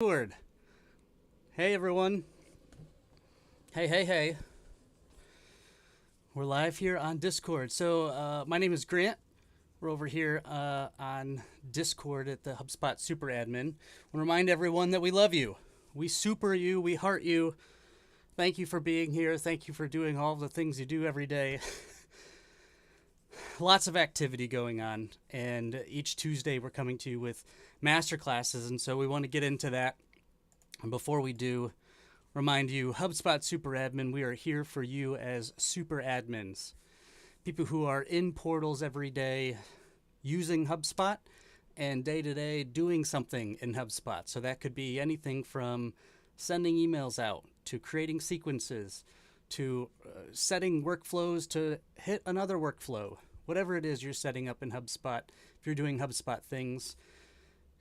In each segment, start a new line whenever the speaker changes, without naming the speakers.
Discord. Hey everyone. Hey. We're live here on Discord. So my name is Grant. We're over here on Discord at the HubSpot Super Admin. I want to remind everyone that we love you. We super you. We heart you. Thank you for being here. Thank you for doing all the things you do every day. Lots of activity going on, and each Tuesday we're coming to you with masterclasses, and so we want to get into that. And before we do, remind you, HubSpot Super Admin, we are here for you as super admins, people who are in portals every day using HubSpot and day-to-day doing something in HubSpot. So that could be anything from sending emails out to creating sequences to setting workflows to hit another workflow. Whatever it is you're setting up in HubSpot, if you're doing HubSpot things,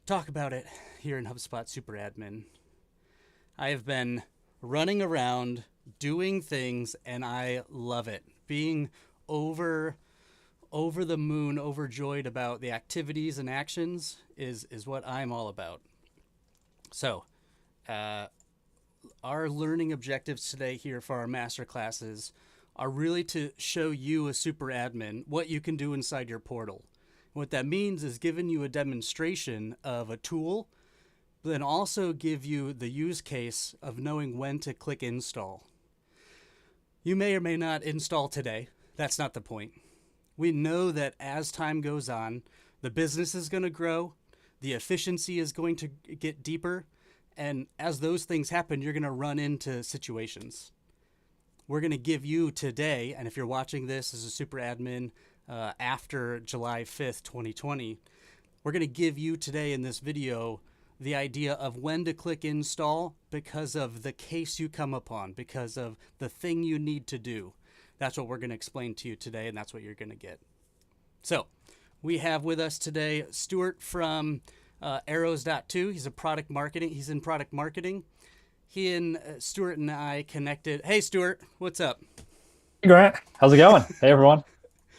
talk about it here in HubSpot Super Admin. I have been running around doing things, and I love it. Being over the moon, overjoyed about the activities and actions is what I'm all about. So, our learning objectives today here for our master classes are really to show you, a super admin, what you can do inside your portal. What that means is giving you a demonstration of a tool, but then also give you the use case of knowing when to click install. You may or may not install today. That's not the point. We know that as time goes on, the business is going to grow, the efficiency is going to get deeper, and as those things happen, you're going to run into situations. We're going to give you today, and if you're watching this as a super admin after July 5th, 2020, we're going to give you today in this video the idea of when to click install because of the case you come upon, because of the thing you need to do. That's what we're going to explain to you today, and that's what you're going to get. So we have with us today Stuart from Arrows.to. He's in product marketing. He and Stuart and I connected. Hey, Stuart, what's up?
Hey Grant, how's it going? Hey everyone,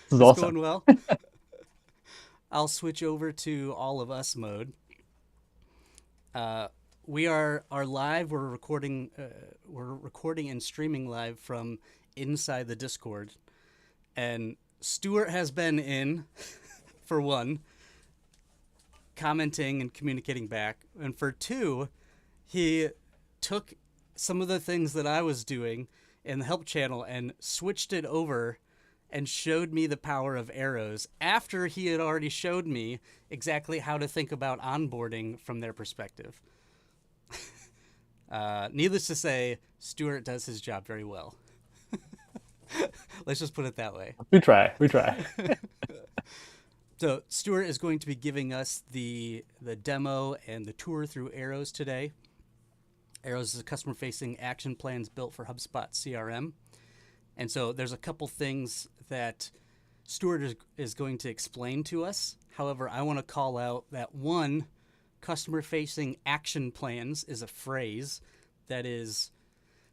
this is
It's
awesome.
going well. I'll switch over to all of us mode. We are live. We're recording and streaming live from inside the Discord, and Stuart has been in for one, commenting and communicating back, and for two, he took some of the things that I was doing in the help channel and switched it over and showed me the power of Arrows after he had already showed me exactly how to think about onboarding from their perspective. Needless to say, Stuart does his job very well. Let's just put it that way.
We try.
So Stuart is going to be giving us the demo and the tour through Arrows today. Arrows is a customer-facing action plans built for HubSpot CRM. And so there's a couple things that Stuart is going to explain to us. However, I want to call out that one, customer-facing action plans is a phrase that is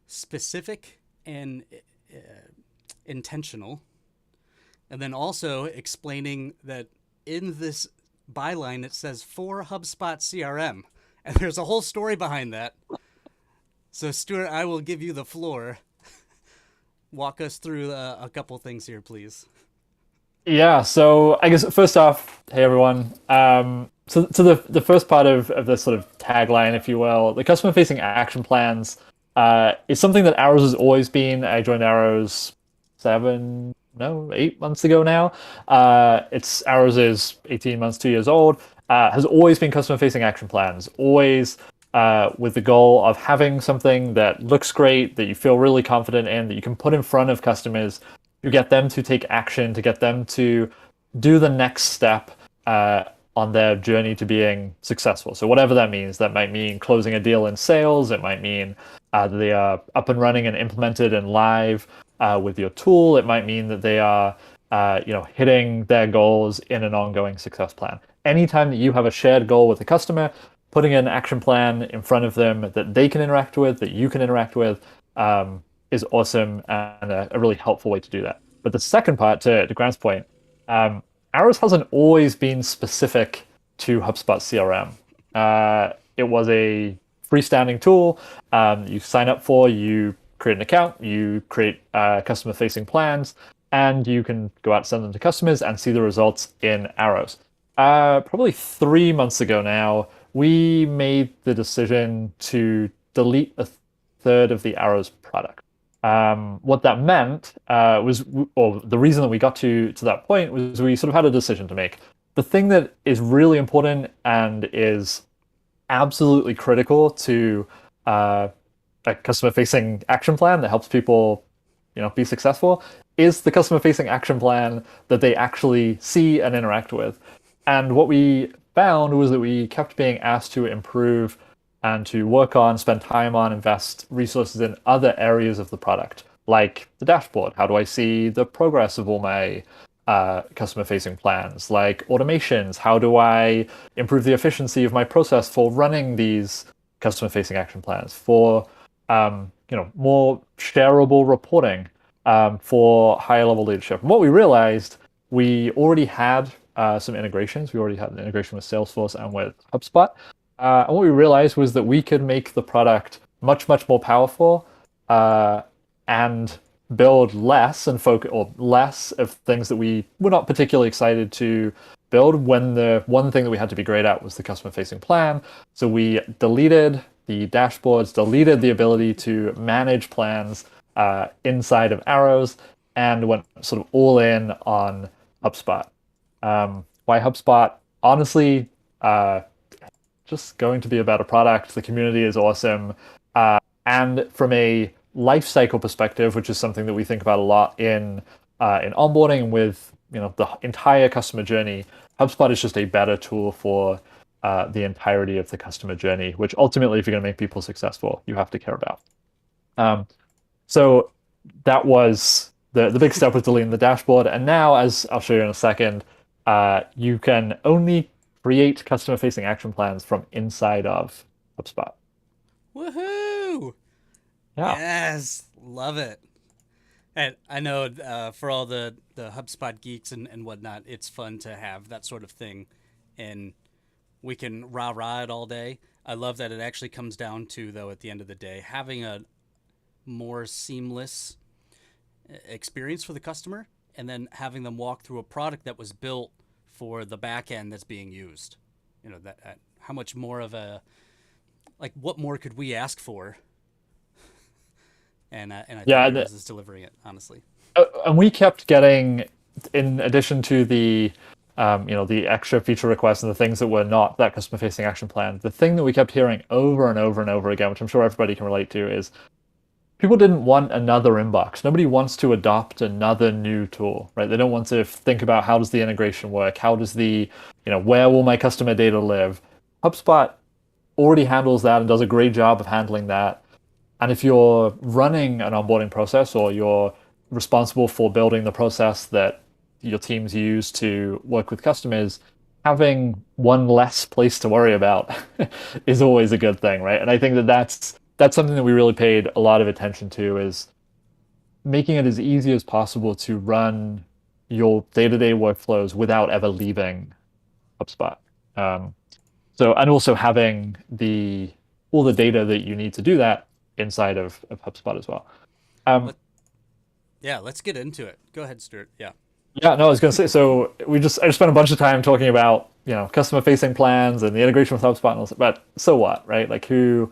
specific and intentional. And then also explaining that in this byline it says for HubSpot CRM. And there's a whole story behind that. So, Stuart, I will give you the floor. Walk us through a couple things here, please.
Yeah, so I guess first off, hey everyone. So the first part of this sort of tagline, if you will, the customer-facing action plans is something that Arrows has always been. I joined Arrows 8 months ago now. It's Arrows is 18 months, 2 years old. Has always been customer-facing action plans. Always with the goal of having something that looks great, that you feel really confident in, that you can put in front of customers, to get them to take action, to get them to do the next step on their journey to being successful. So whatever that means, that might mean closing a deal in sales. It might mean that they are up and running and implemented and live with your tool. It might mean that they are hitting their goals in an ongoing success plan. Anytime that you have a shared goal with a customer, putting an action plan in front of them that they can interact with, that you can interact with, is awesome and a really helpful way to do that. But the second part, to Grant's point, Arrows hasn't always been specific to HubSpot CRM. It was a freestanding tool. You sign up for, you create an account, you create customer facing plans, and you can go out and send them to customers and see the results in Arrows. Probably 3 months ago now, we made the decision to delete a third of the Arrows product. What that meant was, or the reason that we got to that point was we sort of had a decision to make. The thing that is really important and is absolutely critical to a customer-facing action plan that helps people, be successful is the customer-facing action plan that they actually see and interact with. And what we found was that we kept being asked to improve and to work on, spend time on, invest resources in other areas of the product, like the dashboard. How do I see the progress of all my customer-facing plans? Like automations. How do I improve the efficiency of my process for running these customer-facing action plans? For more shareable reporting, for higher-level leadership. And what we realized, we already had some integrations. We already had an integration with Salesforce and with HubSpot. And what we realized was that we could make the product much, much more powerful and build less and focus or less of things that we were not particularly excited to build when the one thing that we had to be great at was the customer-facing plan. So we deleted the dashboards, deleted the ability to manage plans inside of Arrows, and went sort of all in on HubSpot. Why HubSpot? Honestly, just going to be a better product. The community is awesome. And from a life cycle perspective, which is something that we think about a lot in onboarding with the entire customer journey, HubSpot is just a better tool for the entirety of the customer journey, which ultimately, if you're going to make people successful, you have to care about. So that was the big step was deleting the dashboard. And now, as I'll show you in a second, you can only create customer-facing action plans from inside of HubSpot.
Woohoo!
Yeah.
Yes, love it. And I know for all the HubSpot geeks and whatnot, it's fun to have that sort of thing, and we can rah-rah it all day. I love that it actually comes down to, though, at the end of the day, having a more seamless experience for the customer, and then having them walk through a product that was built for the back end that's being used. That how much more of a, like, what more could we ask for? And I think Arrows is delivering it, honestly.
And we kept getting, in addition to the the extra feature requests and the things that were not that customer-facing action plan, the thing that we kept hearing over and over and over again, which I'm sure everybody can relate to, is people didn't want another inbox. Nobody wants to adopt another new tool, right? They don't want to think about how does the integration work? How does where will my customer data live? HubSpot already handles that and does a great job of handling that. And if you're running an onboarding process, or you're responsible for building the process that your teams use to work with customers, having one less place to worry about is always a good thing, right? And I think that that's something that we really paid a lot of attention to, is making it as easy as possible to run your day-to-day workflows without ever leaving HubSpot. And also having all the data that you need to do that inside of HubSpot as well.
Let's get into it. Go ahead, Stuart. Yeah.
Yeah, no, I was going to say, so I just spent a bunch of time talking about, customer-facing plans and the integration with HubSpot and all that, but so what, right? Like, who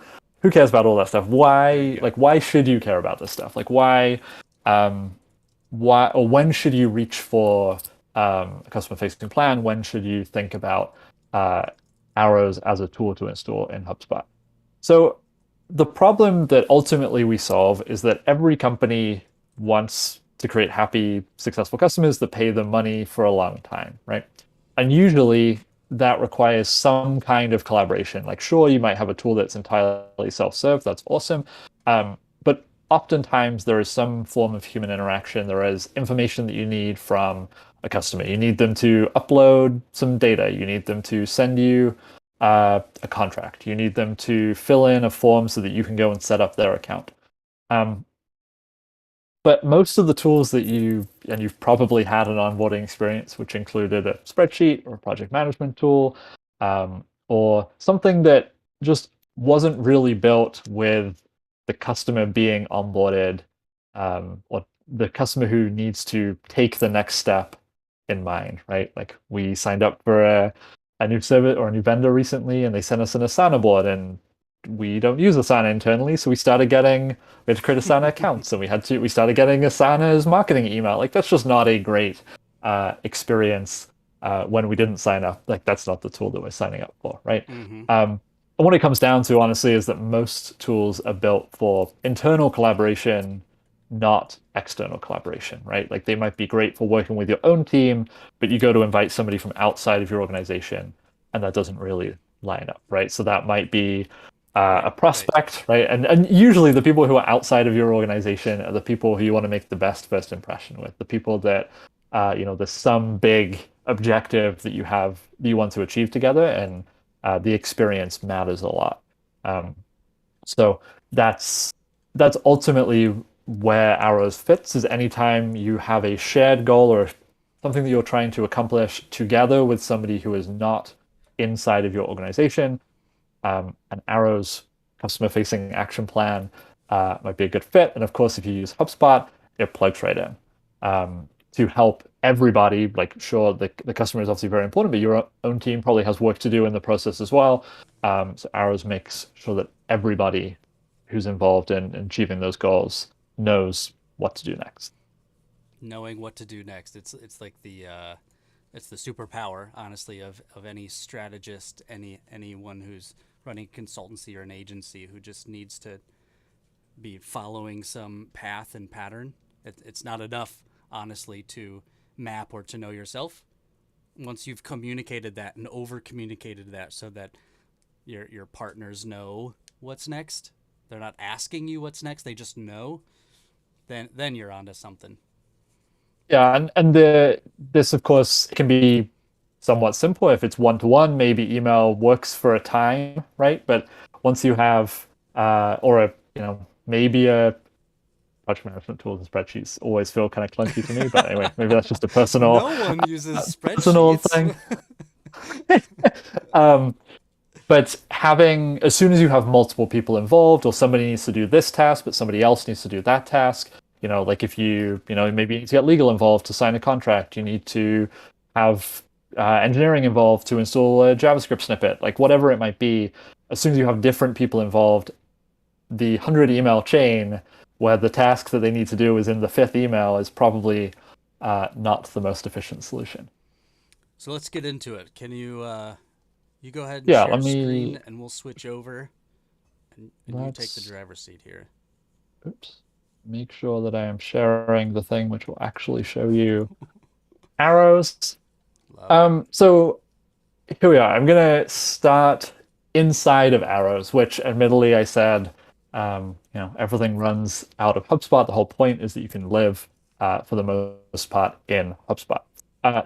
cares about all that stuff? Why should you care about this stuff? Like, why, or when should you reach for a customer-facing plan? When should you think about Arrows as a tool to install in HubSpot? So the problem that ultimately we solve is that every company wants to create happy, successful customers that pay them money for a long time, right? And usually that requires some kind of collaboration. Like, sure, you might have a tool that's entirely self-serve. That's awesome. But oftentimes there is some form of human interaction. There is information that you need from a customer. You need them to upload some data. You need them to send you a contract. You need them to fill in a form so that you can go and set up their account. But most of the tools that you've probably had an onboarding experience, which included a spreadsheet or a project management tool, or something that just wasn't really built with the customer being onboarded, or the customer who needs to take the next step in mind, right? Like we signed up for a new service or a new vendor recently, and they sent us an Asana board, and we don't use Asana internally, so we had to create Asana accounts, and we started getting Asana's marketing email. Like that's just not a great experience when we didn't sign up. Like that's not the tool that we're signing up for, right?
Mm-hmm.
And what it comes down to, honestly, is that most tools are built for internal collaboration, not external collaboration, right? Like they might be great for working with your own team, but you go to invite somebody from outside of your organization, and that doesn't really line up, right? So that might be
Right.
a
Right.
prospect, right? And usually the people who are outside of your organization are the people who you want to make the best first impression with, the people that there's some big objective that you want to achieve together, and the experience matters a lot. Um, so that's that's ultimately where Arrows fits, is anytime you have a shared goal or something that you're trying to accomplish together with somebody who is not inside of your organization. An Arrows customer facing action plan might be a good fit. And of course, if you use HubSpot, it plugs right in to help everybody. Like, sure, the customer is obviously very important, but your own team probably has work to do in the process as well. So Arrows makes sure that everybody who's involved in achieving those goals knows what to do next.
Knowing what to do next. It's like it's the superpower, honestly, of any strategist, anyone who's running a consultancy or an agency who just needs to be following some path and pattern. It's not enough, honestly, to map or to know yourself. Once you've communicated that and over communicated that so that your partners know what's next, they're not asking you what's next, they just know, then you're onto something.
Yeah, and this of course can be somewhat simple. If it's one to one, maybe email works for a time, right? But once you have or a maybe a project management tools and spreadsheets always feel kind of clunky to me. But anyway, maybe that's just a personal
No one uses
personal
spreadsheets.
thing. Um, but having, as soon as you have multiple people involved, or somebody needs to do this task, but somebody else needs to do that task, like if maybe you need to get legal involved to sign a contract, you need to have engineering involved to install a JavaScript snippet, like whatever it might be. As soon as you have different people involved, the 100 email chain where the task that they need to do is in the fifth email is probably not the most efficient solution.
So let's get into it. Can you go ahead and
Yeah,
share
let me
screen and we'll switch over and you take the
let's
driver's seat here.
oops, make sure that I am sharing the thing which will actually show you arrows.
Love it.
So here we are. I'm gonna start inside of arrows, which admittedly I said, everything runs out of HubSpot. The whole point is that you can live for the most part in HubSpot.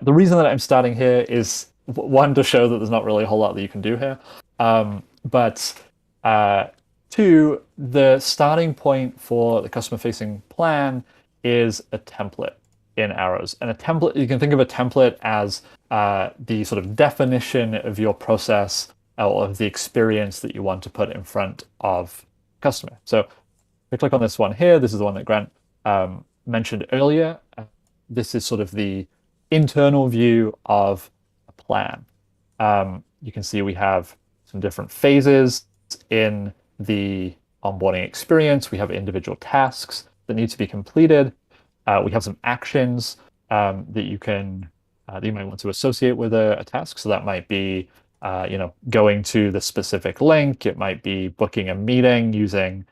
The reason that I'm starting here is one, to show that there's not really a whole lot that you can do here, but two, the starting point for the customer facing plan is a template in Arrows. And a template, you can think of a template as the sort of definition of your process or of the experience that you want to put in front of customer. So if I click on this one here, this is the one that Grant mentioned earlier. This is sort of the internal view of a plan. You can see we have some different phases in the onboarding experience. We have individual tasks that need to be completed. We have some actions that you might want to associate with a task. So that might be going to the specific link. It might be booking a meeting using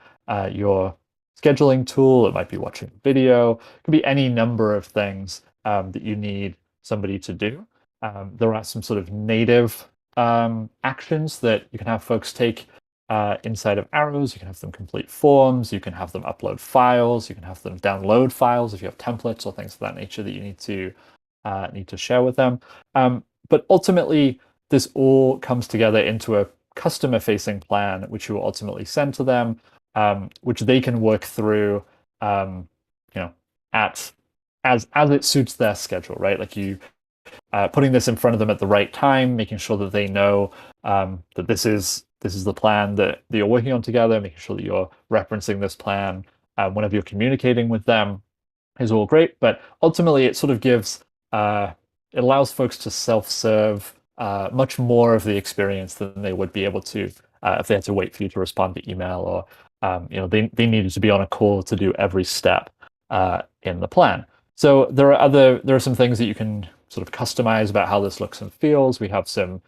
your scheduling tool. It might be watching a video. It could be any number of things that you need somebody to do. There are some sort of native actions that you can have folks take inside of Arrows. You can have them complete forms. You can have them upload files. You can have them download files if you have templates or things of that nature that you need to share with them. But ultimately, this all comes together into a customer-facing plan, which you will ultimately send to them, which they can work through, at as it suits their schedule, right? Like you putting this in front of them at the right time, making sure that they know that this is this is the plan that you're working on together, making sure that you're referencing this plan whenever you're communicating with them is all great. But ultimately, it sort of gives it allows folks to self-serve much more of the experience than they would be able to if they had to wait for you to respond to email, or they needed to be on a call to do every step in the plan. So there are some things that you can sort of customize about how this looks and feels. We have some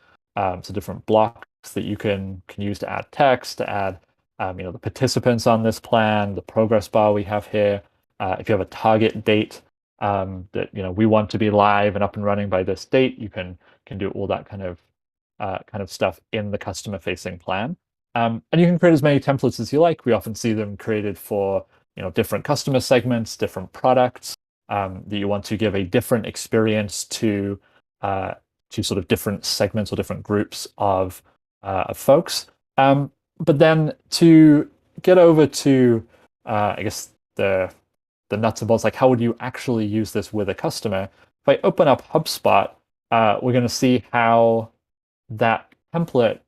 different blocks that you can use to add text, to add the participants on this plan, the progress bar we have here. If you have a target date that we want to be live and up and running by this date, you can do all that kind of stuff in the customer-facing plan. And you can create as many templates as you like. We often see them created for different customer segments, different products that you want to give a different experience to sort of different segments or different groups of folks. But then to get over to, I guess, the nuts and bolts, like how would you actually use this with a customer? If I open up HubSpot, we're going to see how that template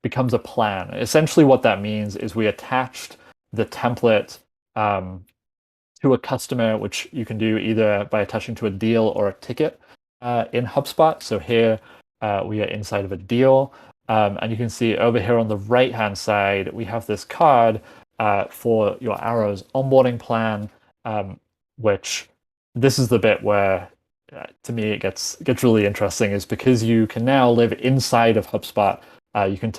becomes a plan. Essentially what that means is we attached the template to a customer, which you can do either by attaching to a deal or a ticket in HubSpot. So here we are inside of a deal. And you can see over here on the right-hand side, we have this card for your Arrows onboarding plan, which this is the bit where, to me, it gets really interesting, is because you can now live inside of HubSpot. You can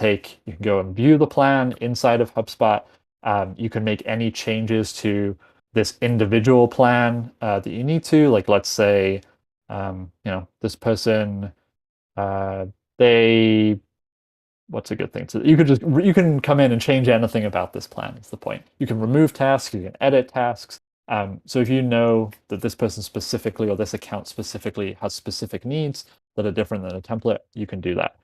go and view the plan inside of HubSpot. You can make any changes to this individual plan that you need to. Like, let's say, this person, what's a good thing to, you can come in and change anything about this plan, is the point. You can remove tasks, you can edit tasks. So if you know that this person specifically or this account specifically has specific needs that are different than a template, you can do that.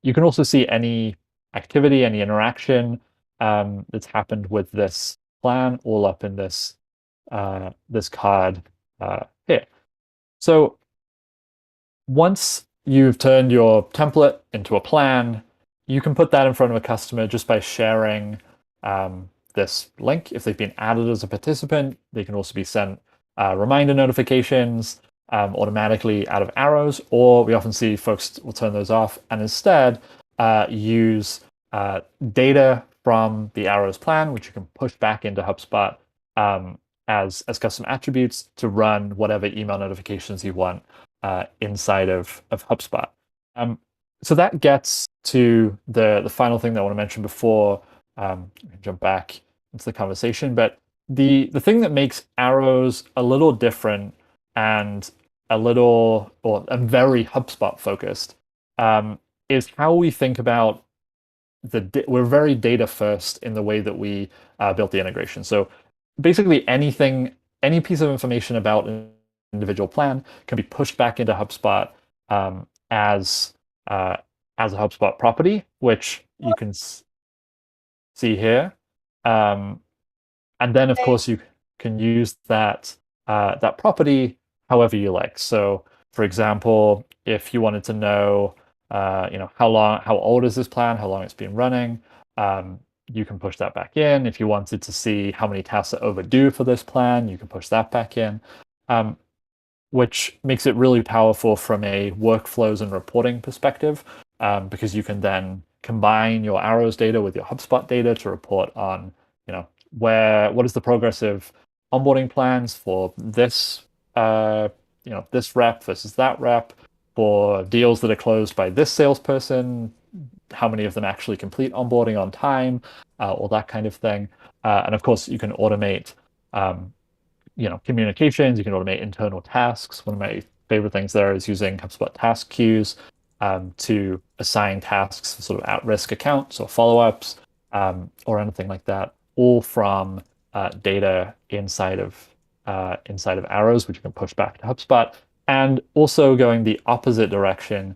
You can also see any activity, any interaction that's happened with this plan all up in this card here. So once you've turned your template into a plan, you can put that in front of a customer just by sharing this link. If they've been added as a participant, they can also be sent reminder notifications automatically out of Arrows, or we often see folks will turn those off and instead use data from the Arrows plan, which you can push back into HubSpot as custom attributes to run whatever email notifications you want inside of HubSpot. So that gets to the final thing that I want to mention before jump back into the conversation. But the thing that makes Arrows a little different and very HubSpot focused is how we think about we're very data first in the way that we built the integration. So basically any piece of information about an individual plan can be pushed back into HubSpot as a HubSpot property, which you can see here. And then, of course, you can use that property however you like. So, for example, if you wanted to know, how old is this plan, how long it's been running, you can push that back in. If you wanted to see how many tasks are overdue for this plan, you can push that back in, which makes it really powerful from a workflows and reporting perspective, because you can then combine your Arrows data with your HubSpot data to report on, what is the progress of onboarding plans for this, this rep versus that rep, for deals that are closed by this salesperson, how many of them actually complete onboarding on time, all that kind of thing. And of course, you can automate, communications. You can automate internal tasks. One of my favorite things there is using HubSpot task queues to assign tasks for sort of at-risk accounts or follow-ups or anything like that, all from data inside of Arrows, which you can push back to HubSpot. And also going the opposite direction,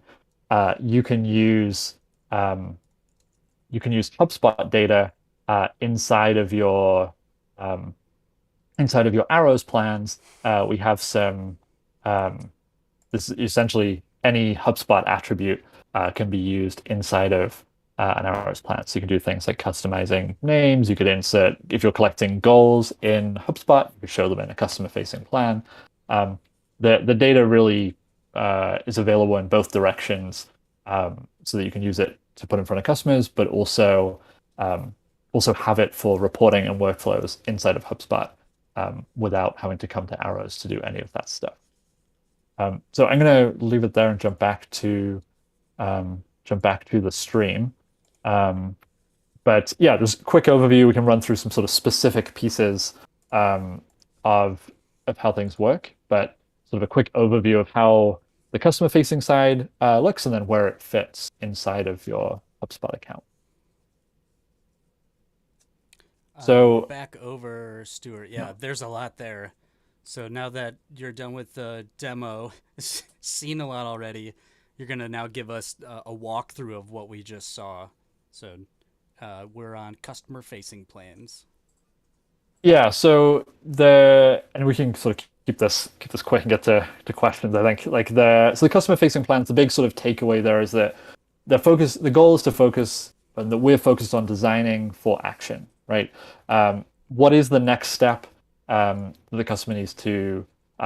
you can use HubSpot data inside of your Arrows plans. We have some. This is essentially any HubSpot attribute can be used inside of an Arrows plan. So you can do things like customizing names. You could insert, if you're collecting goals in HubSpot, you could show them in a customer-facing plan. Um, the data really is available in both directions, so that you can use it to put in front of customers, but um, also have it for reporting and workflows inside of HubSpot, without having to come to Arrows to do any of that stuff. So I'm going to leave it there and jump back to the stream. But yeah, just a quick overview. We can run through some sort of specific pieces of how things work, but sort of a quick overview of how the customer-facing side looks, and then where it fits inside of your HubSpot account. So
Back over, Stuart. Yeah, there's a lot there. So now that you're done with the demo, seen a lot already, you're going to now give us a walkthrough of what we just saw. So we're on customer facing plans.
yeah, and we can sort of keep this quick and get to questions. I think the customer facing plans, the big sort of takeaway there is that the goal is to focus, and that we're focused on designing for action, right? What is the next step that the customer needs to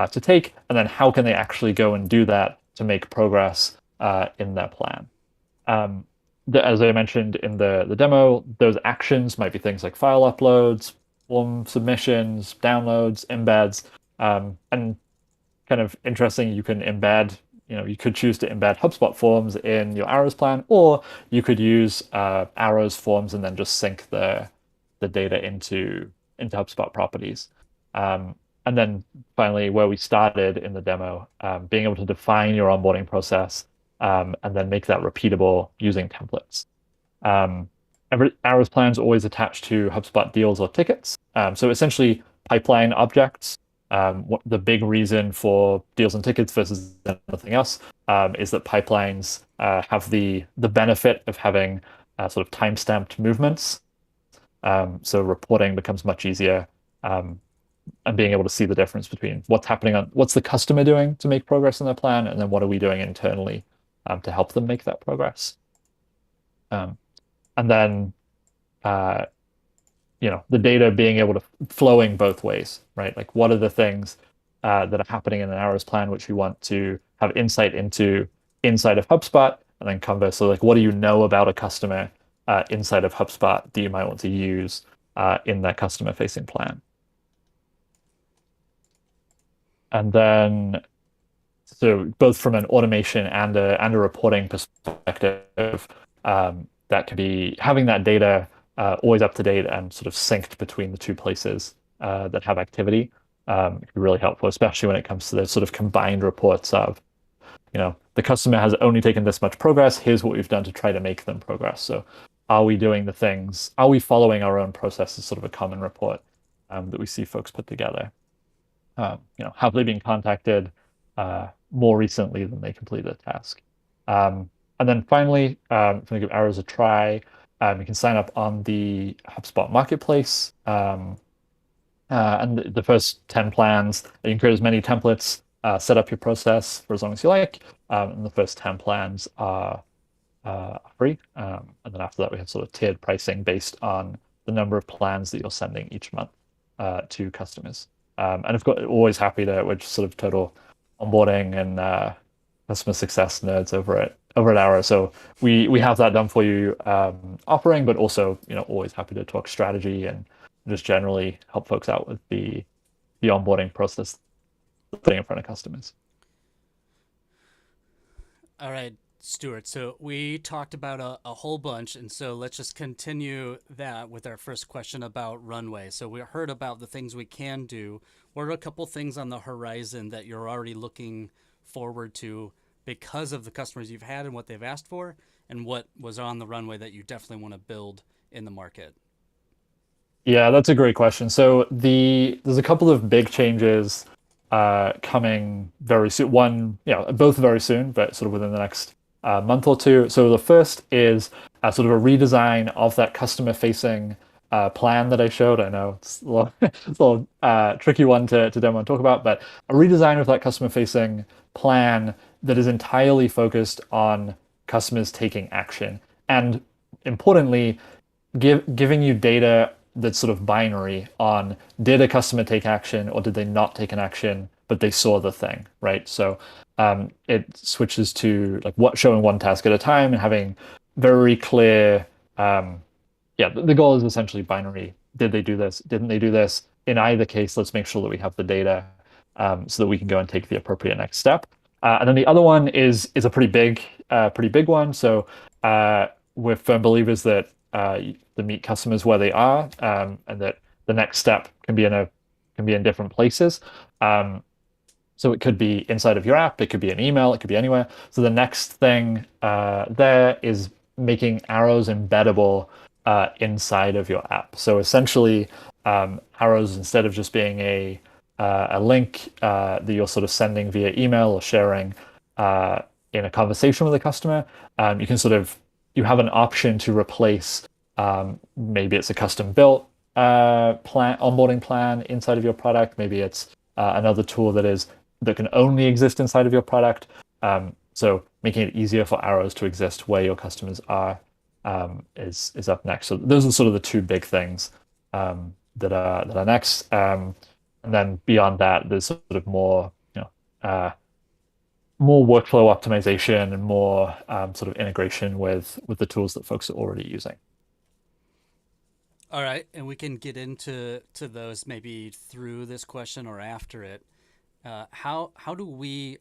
take, and then how can they actually go and do that to make progress in their plan? As I mentioned in the demo, those actions might be things like file uploads, form submissions, downloads, embeds, and kind of interesting, you can embed, you could choose to embed HubSpot forms in your Arrows plan, or you could use Arrows forms and then just sync the data into HubSpot properties. And then finally, where we started in the demo, being able to define your onboarding process, and then make that repeatable using templates. Every Arrows plan is always attached to HubSpot deals or tickets. So essentially, pipeline objects. The big reason for deals and tickets versus anything else is that pipelines have the benefit of having sort of time-stamped movements. So reporting becomes much easier, and being able to see the difference between what's the customer doing to make progress in their plan, and then what are we doing internally to help them make that progress. And then the data being able to flowing both ways, right? Like, what are the things that are happening in an Arrows plan which we want to have insight into inside of HubSpot, and then conversely, like, what do you know about a customer inside of HubSpot that you might want to use in that customer-facing plan. And then, so both from an automation and a reporting perspective, that could be having that data always up to date and sort of synced between the two places that have activity. It could be really helpful, especially when it comes to the sort of combined reports of, the customer has only taken this much progress. Here's what we've done to try to make them progress. So are we doing the things? Are we following our own process? Is sort of a common report that we see folks put together. Have they been contacted more recently than they completed a task? And then finally, if we give Arrows a try, you can sign up on the HubSpot Marketplace. And the first 10 plans, you can create as many templates, set up your process for as long as you like. And the first 10 plans are free. And then after that, we have sort of tiered pricing based on the number of plans that you're sending each month to customers. And I've got always happy to, which sort of total onboarding and customer success nerds over at Arrow. So we have that done for you, offering, but also always happy to talk strategy and just generally help folks out with the onboarding process, putting in front of customers.
All right, Stuart. So we talked about a whole bunch, and so let's just continue that with our first question about runway. So we heard about the things we can do. What are a couple things on the horizon that you're already looking forward to because of the customers you've had and what they've asked for, and what was on the runway that you definitely want to build in the market?
Yeah, that's a great question. So there's a couple of big changes coming very soon. One, both very soon, but sort of within the next month or two. So the first is sort of a redesign of that customer-facing plan that I showed. I know it's it's a little tricky one to demo and talk about, but a redesign of that customer-facing plan that is entirely focused on customers taking action. And importantly, giving you data that's sort of binary on did a customer take action or did they not take an action, but they saw the thing, right? So it switches to like what showing one task at a time and having very clear, yeah, the goal is essentially binary. Did they do this? Didn't they do this? In either case, let's make sure that we have the data so that we can go and take the appropriate next step. And then the other one is a pretty big one. So we're firm believers that to meet customers where they are, and that the next step can be in different places. So it could be inside of your app, it could be an email, it could be anywhere. So the next thing there is making arrows embeddable inside of your app. So essentially, arrows, instead of just being a link that you're sort of sending via email or sharing in a conversation with a customer, you have an option to replace, maybe it's a custom built onboarding plan inside of your product. Maybe it's another tool that can only exist inside of your product. So making it easier for arrows to exist where your customers are is up next. So those are sort of the two big things that are next. And then beyond that, there's sort of more, more workflow optimization and more sort of integration with the tools that folks are already using.
All right, and we can get into those maybe through this question or after it. How do we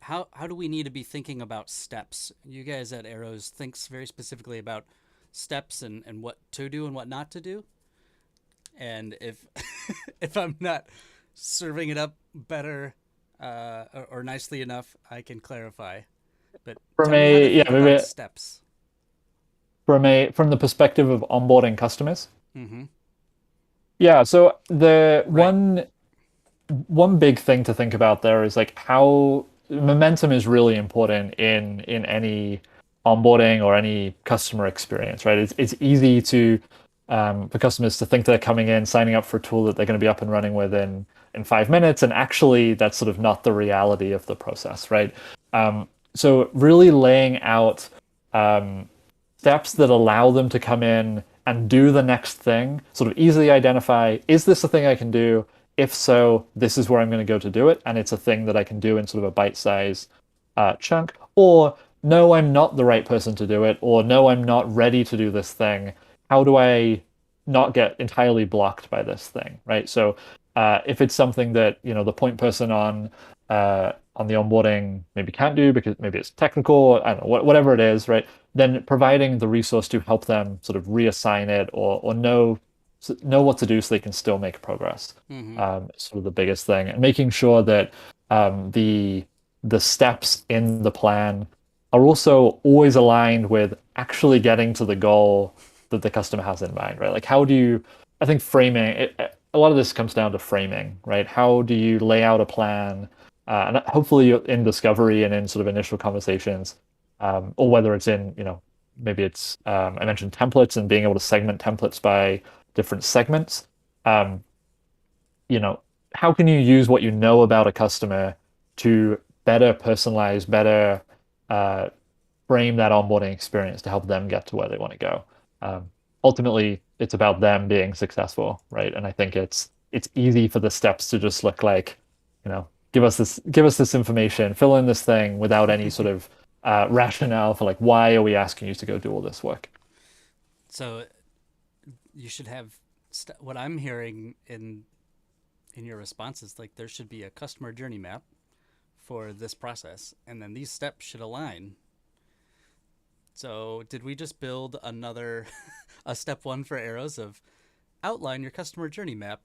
need to be thinking about steps? You guys at Arrows thinks very specifically about steps and what to do and what not to do. And if if I'm not serving it up better or nicely enough, I can clarify. But
From
tell me how to
a yeah,
think
maybe
about steps.
from the perspective of onboarding customers.
Mm-hmm.
Yeah, so the
Right.
one big thing to think about there is like how momentum is really important in any onboarding or any customer experience, right? It's easy to for customers to think they're coming in, signing up for a tool that they're going to be up and running with in 5 minutes, and actually that's sort of not the reality of the process, right? So really laying out steps that allow them to come in and do the next thing, sort of easily identify, is this a thing I can do? If so, this is where I'm going to go to do it. And it's a thing that I can do in sort of a bite-sized chunk. Or, no, I'm not the right person to do it. Or, no, I'm not ready to do this thing. How do I not get entirely blocked by this thing, right? So if it's something that, the point person on the onboarding maybe can't do because maybe it's technical, I don't know, whatever it is, right? Then providing the resource to help them sort of reassign it or know what to do so they can still make progress.
Mm-hmm.
Sort of the biggest thing, and making sure that the steps in the plan are also always aligned with actually getting to the goal that the customer has in mind, right? Like how do you, I think framing, a lot of this comes down to framing, right? How do you lay out a plan? And hopefully in discovery and in sort of initial conversations, or whether it's in, maybe it's, I mentioned templates and being able to segment templates by different segments. How can you use what you know about a customer to better personalize, better frame that onboarding experience to help them get to where they want to go? Ultimately, it's about them being successful, right? And I think it's easy for the steps to just look like, give us this information, fill in this thing without any sort of rationale for like, why are we asking you to go do all this work?
So you should have what I'm hearing in your responses, like there should be a customer journey map for this process, and then these steps should align. So did we just build another a step one for Arrows of outline your customer journey map?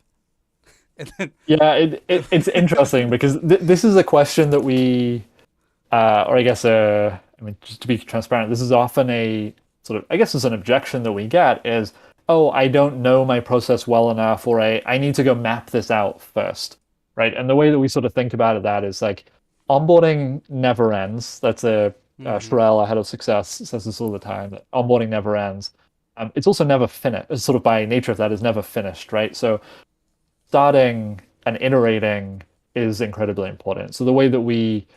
And then
Yeah, it's interesting because this is a question that or I guess, I mean, just to be transparent, this is often a sort of, I guess it's an objection that we get is, oh, I don't know my process well enough, or I need to go map this out first, right? And the way that we sort of think about it, that is like onboarding never ends. That's
mm-hmm.
Sherelle, our head of success, says this all the time, that onboarding never ends. It's also never finished, sort of by nature of that, is never finished, right? So starting and iterating is incredibly important. So the way that we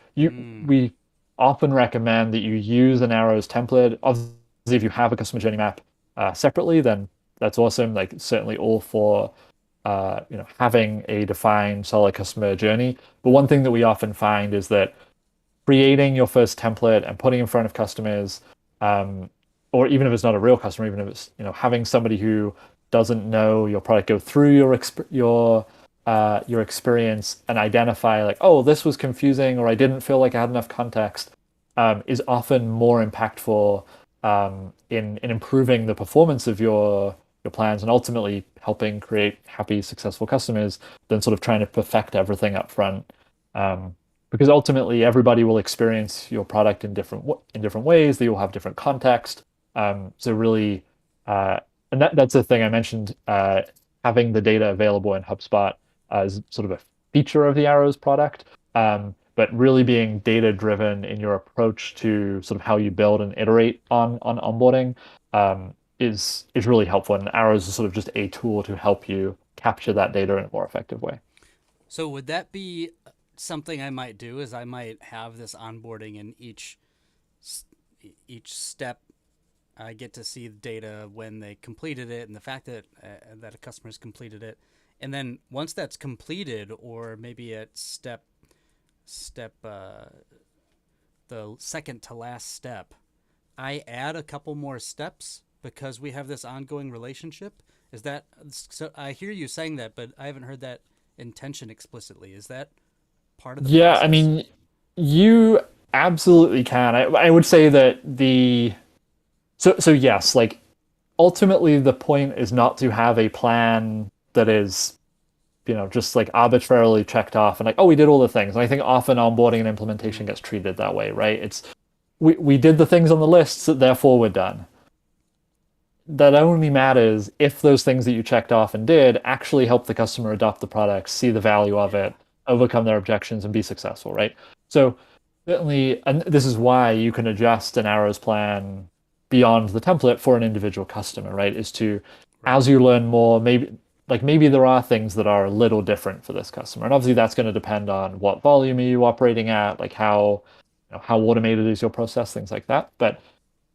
often recommend that you use an Arrows template. Obviously, if you have a customer journey map, separately, then that's awesome. Like certainly all for having a defined solid customer journey. But one thing that we often find is that creating your first template and putting in front of customers, um, or even if it's not a real customer, even if it's having somebody who doesn't know your product go through your experience and identify like, oh, this was confusing, or I didn't feel like I had enough context, is often more impactful in improving the performance of your plans and ultimately helping create happy, successful customers than sort of trying to perfect everything up front. Because ultimately everybody will experience your product in different ways. They will have different context. So really, and that's the thing I mentioned. Having the data available in HubSpot is sort of a feature of the Arrows product, but really being data driven in your approach to sort of how you build and iterate on onboarding is really helpful. And Arrows is sort of just a tool to help you capture that data in a more effective way.
So would that be something I might do? Is I might have this onboarding in each step. I get to see the data when they completed it and the fact that that a customer's completed it, and then once that's completed, or maybe at step the second to last step, I add a couple more steps because we have this ongoing relationship. Is that so? I hear you saying that, but I haven't heard that intention explicitly. Is that part of the
Yeah, I
process?
mean, you absolutely can. I would say that so yes, like ultimately the point is not to have a plan that is, just like arbitrarily checked off and like, oh, we did all the things. And I think often onboarding and implementation
Mm,
gets treated that way, right? It's we did the things on the list, so therefore we're done. That only matters if those things that you checked off and did actually help the customer adopt the product, see the value of
yeah.
it, overcome their objections, and be successful, right? So certainly, and this is why you can adjust an arrows plan beyond the template for an individual customer, right? Is to,
Right.
as you learn more, maybe there are things that are a little different for this customer. And obviously that's going to depend on what volume are you operating at, like how automated is your process, things like that. But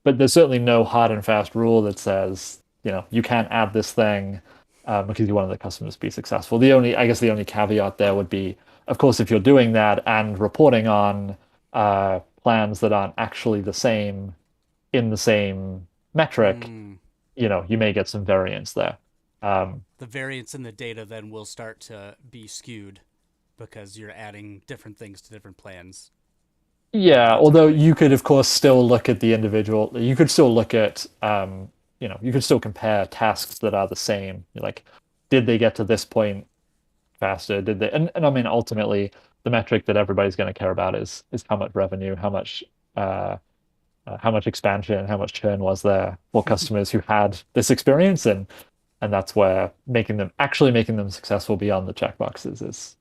there's certainly no hard and fast rule that says, you can't add this thing because you wanted the customers to be successful. I guess the only caveat there would be, of course, if you're doing that and reporting on plans that aren't actually the same in the same metric,
Mm.
you may get some variance there. Um,
The variance in the data then will start to be skewed because you're adding different things to different plans at
Yeah,
that
although
time.
you could, of course, still look at the individual. You could still look at, you could still compare tasks that are the same. Like, did they get to this point faster? Did they? And I mean, ultimately, the metric that everybody's going to care about is how much revenue, uh, how much expansion, how much churn was there for customers who had this experience, and that's where making them successful beyond the checkboxes is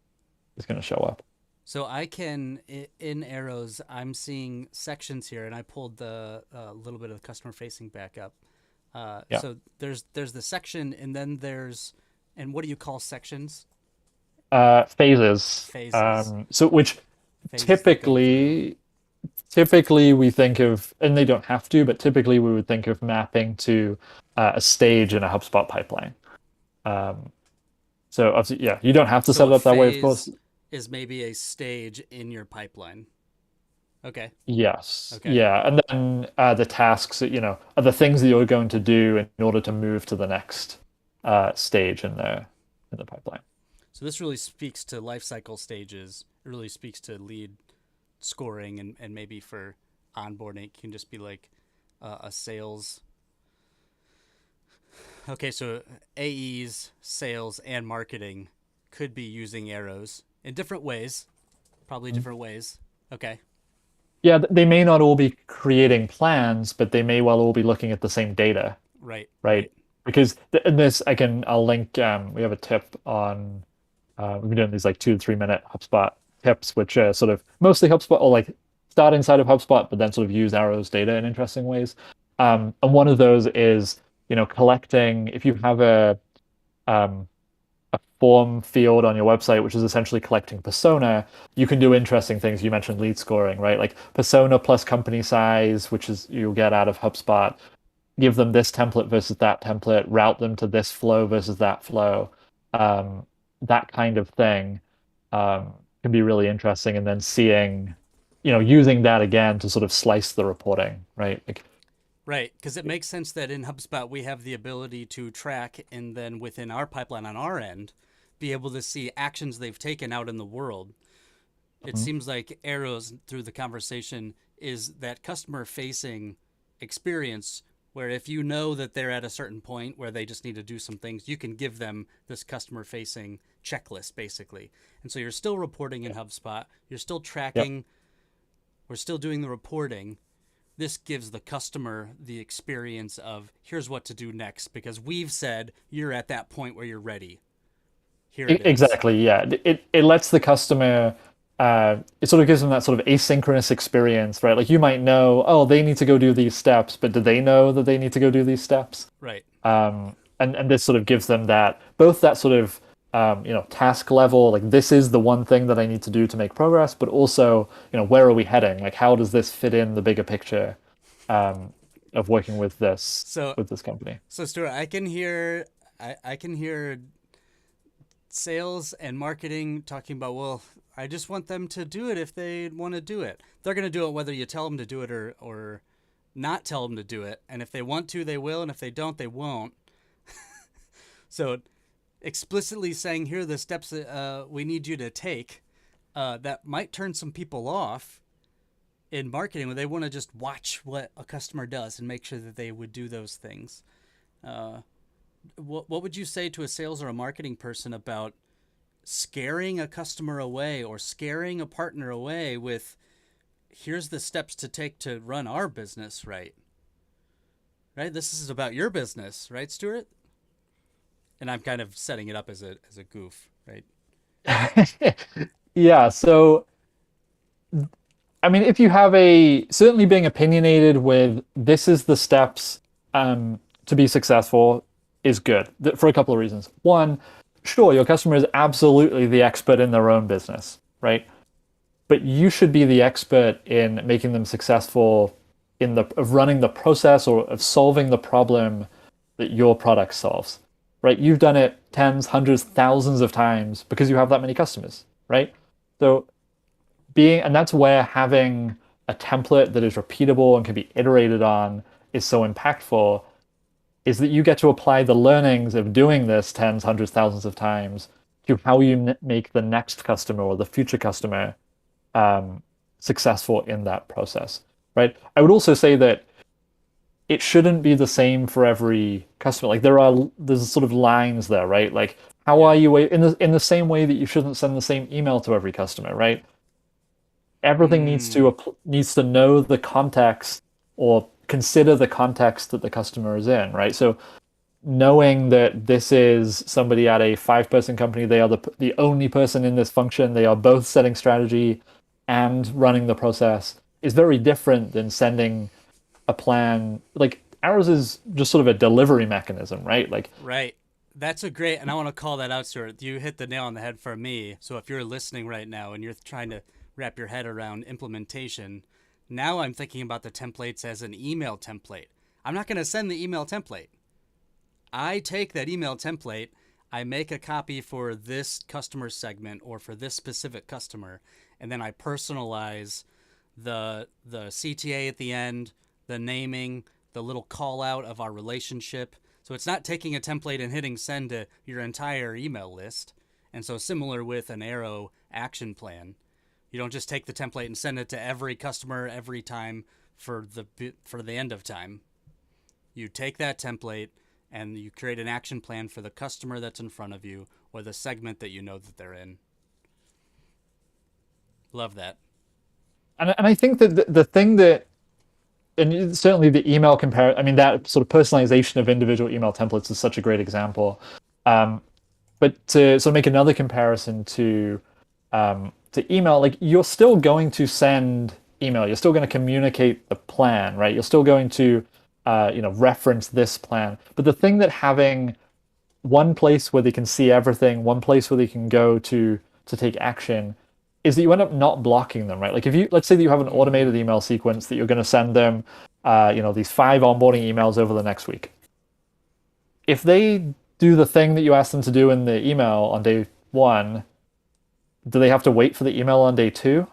going to show up.
So I can in Arrows, I'm seeing sections here, and I pulled the little bit of the customer facing back up.
Yeah.
So there's the section, and then and what do you call sections?
Phases.
Phases.
So which
Phases that go through.
typically typically we think of, and they don't have to, but typically we would think of mapping to a stage in a HubSpot pipeline. Um, so obviously, yeah, you don't have to
So
set it
a
up that way, of course.
phase is maybe a stage in your pipeline. Okay.
Yes,
Okay.
yeah, and then the tasks, are the things that you're going to do in order to move to the next stage in the pipeline.
So this really speaks to life cycle stages. It really speaks to lead scoring, and maybe for onboarding, it can just be like a sales. Okay, so AEs, sales, and marketing could be using arrows in different ways, probably
Mhm.
different ways. Okay,
Yeah, they may not all be creating plans, but they may well all be looking at the same data,
right,
right?
right.
Because in this, I'll link. We have a tip on. We've been doing these like 2 to 3 minute HubSpot tips, which are sort of mostly HubSpot or like start inside of HubSpot, but then sort of use Arrow's data in interesting ways. And one of those is, collecting if you have um, a form field on your website, which is essentially collecting persona, you can do interesting things. You mentioned lead scoring, right? Like persona plus company size, which is you'll get out of HubSpot. give them this template versus that template, route them to this flow versus that flow, um, that kind of thing can be really interesting. And then seeing, using that again to sort of slice the reporting, right? Like,
Right, because it makes sense that in HubSpot we have the ability to track and then within our pipeline on our end, be able to see actions they've taken out in the world. It
mhm.
seems like Arrows, through the conversation, is that customer facing experience where if you know that they're at a certain point where they just need to do some things, you can give them this customer facing checklist basically. And so you're still reporting in HubSpot, you're still
Yep.
tracking, we're still doing the reporting. This gives the customer the experience of here's what to do next because we've said you're at that point where you're ready. Here it is.
Exactly, yeah. It lets the customer, it sort of gives them that sort of asynchronous experience, right? Like you might know, oh, they need to go do these steps, but do they know that they need to go do these steps?
Right.
And this sort of gives them that, both that sort of, task level, like this is the one thing that I need to do to make progress, but also, where are we heading? Like how does this fit in the bigger picture, of working
So
with this company?
so Stuart, I can hear sales and marketing talking about, well, I just want them to do it if they want to do it. They're going to do it whether you tell them to do it or not tell them to do it. And if they want to, they will. And if they don't, they won't. So explicitly saying, here are the steps that we need you to take, that might turn some people off in marketing where they want to just watch what a customer does and make sure that they would do those things. Uh, what would you say to a sales or a marketing person about scaring a customer away or scaring a partner away with here's the steps to take to run our business right, this is about your business, right, Stuart? And I'm kind of setting it up as a goof, right?
Yeah, so I mean, if you have certainly being opinionated with this is the steps to be successful is good for a couple of reasons. One, sure, your customer is absolutely the expert in their own business, right? But you should be the expert in making them successful of running the process or of solving the problem that your product solves, right? You've done it tens, hundreds, thousands of times because you have that many customers, right? So and that's where having a template that is repeatable and can be iterated on is so impactful, is that you get to apply the learnings of doing this tens, hundreds, thousands of times to how you make the next customer or the future customer successful in that process, right? I would also say that it shouldn't be the same for every customer. Like there's sort of lines there, right? Like how
Yeah.
are you in the same way that you shouldn't send the same email to every customer, right? Everything
Mm,
needs to know the context or consider the context that the customer is in, right? So knowing that this is somebody at a 5-person company, they are the only person in this function, they are both setting strategy and running the process is very different than sending a plan. Like ours is just sort of a delivery mechanism, right? Like,
right. That's a great, and I want to call that out, Stuart. You hit the nail on the head for me. So if you're listening right now and you're trying to wrap your head around implementation, now I'm thinking about the templates as an email template. I'm not going to send the email template. I take that email template, I make a copy for this customer segment or for this specific customer, and then I personalize the CTA at the end, the naming, the little call out of our relationship. So it's not taking a template and hitting send to your entire email list. And so similar with an Arrow action plan, you don't just take the template and send it to every customer every time for the end of time. You take that template and you create an action plan for the customer that's in front of you or the segment that you know that they're in. Love that.
and I think that the thing that, and certainly the email compare, I mean, that sort of personalization of individual email templates is such a great example. Um, but to sort of make another comparison to email, like you're still going to send email, you're still going to communicate the plan, right? You're still going to reference this plan. But the thing that having one place where they can see everything, one place where they can go to take action, is that you end up not blocking them, right? Like if you let's say that you have an automated
Mm,
email sequence that you're going to send them, these 5 onboarding emails over the next week. If they do the thing that you asked them to do in the email on day 1, do they have to wait for the email on day 2?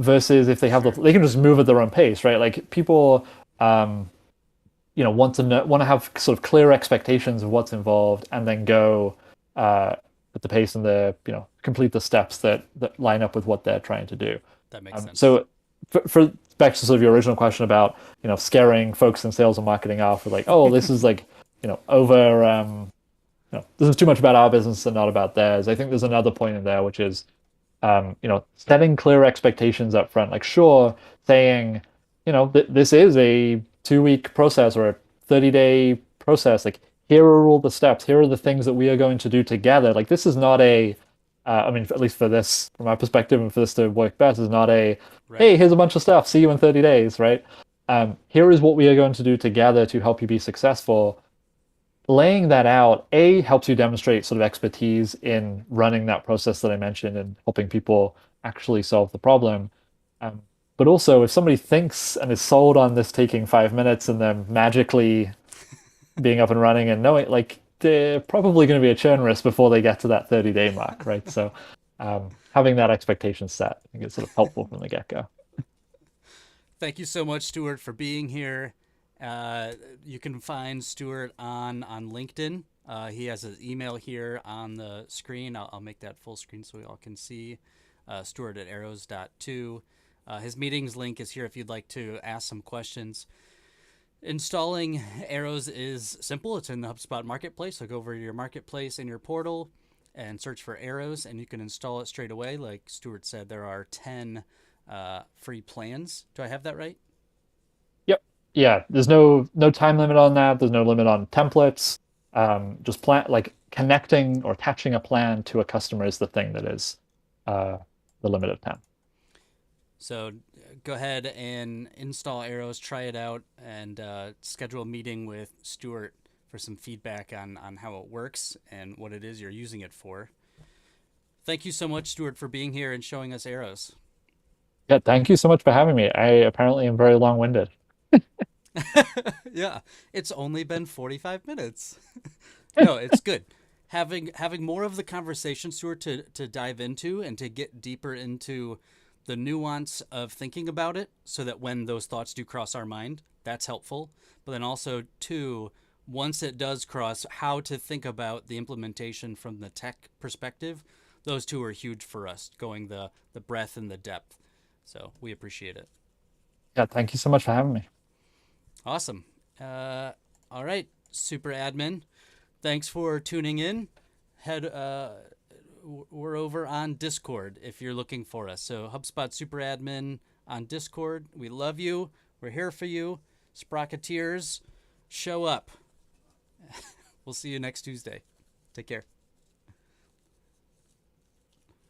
Versus if they have they can just move at their own pace, right? Like people, want to have sort of clear expectations of what's involved, and then go at the pace and complete the steps that line up with what they're trying to do.
That makes sense.
So for back to sort of your original question about scaring folks in sales and marketing off with like, oh, this is like over this is too much about our business and not about theirs. I think there's another point in there, which is setting clear expectations up front. Like, sure, saying, this is a 2-week process or a 30-day process. Like, here are all the steps. Here are the things that we are going to do together. Like, this is not at least for this, from my perspective, and for this to work best, is not right. Hey, here's a bunch of stuff. See you in 30 days, right? Here is what we are going to do together to help you be successful. Laying that out, helps you demonstrate sort of expertise in running that process that I mentioned and helping people actually solve the problem. But also, if somebody thinks and is sold on this taking 5 minutes and then magically being up and running and knowing, like, they're probably going to be a churn risk before they get to that 30-day mark, right? So having that expectation set, I think is sort of helpful from the get-go.
Thank you so much, Stuart, for being here. You can find Stuart on LinkedIn. He has his email here on the screen. I'll make that full screen so we all can see. Stuart at Arrows.to. His meetings link is here if you'd like to ask some questions. Installing Arrows is simple. It's in the HubSpot Marketplace. So go over to your Marketplace in your portal and search for Arrows, and you can install it straight away. Like Stuart said, there are 10 free plans. Do I have that right?
Yeah, there's no time limit on that. There's no limit on templates. Just connecting or attaching a plan to a customer is the thing that is the limit of 10.
So go ahead and install Arrows, try it out, and schedule a meeting with Stuart for some feedback on how it works and what it is you're using it for. Thank you so much, Stuart, for being here and showing us Arrows.
Yeah, thank you so much for having me. I apparently am very long-winded.
Yeah, it's only been 45 minutes. No, it's good. Having more of the conversation, Stuart, to dive into and to get deeper into the nuance of thinking about it so that when those thoughts do cross our mind, that's helpful. But then also, too, once it does cross, how to think about the implementation from the tech perspective. Those two are huge for us, going the breadth and the depth. So we appreciate it.
Yeah, thank you so much for having me.
Awesome. All right, Super Admin. Thanks for tuning in. We're over on Discord if you're looking for us. So HubSpot Super Admin on Discord. We love you. We're here for you. Sprocketeers, show up. We'll see you next Tuesday. Take care.